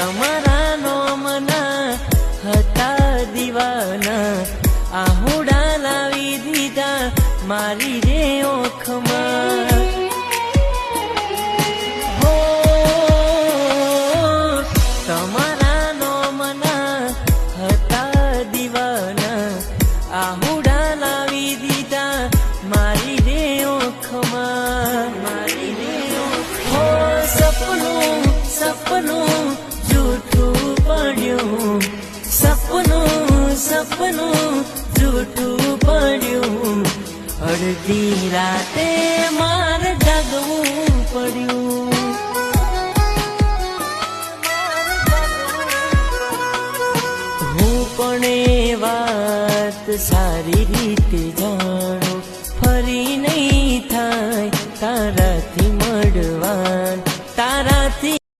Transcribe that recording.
તમારા નોમના હતા દીવાના, આહુડા લાવી દીધા મારી રે ઓખમાં. હો તમારા નોમના હતા દીવાના, આહુડા લાવી દીધા મારી રે ઓખમાં, મારી રે ઓખમાં. સપનું સપનું જૂઠું પડ્યું, સપનું જૂઠું પડ્યું, અડધી રાતે માર જાગવું પડ્યું. હું પણ એ વાત સારી રીતે જાણું, ફરી નહીં થાય તારાથી મળવાન, તારા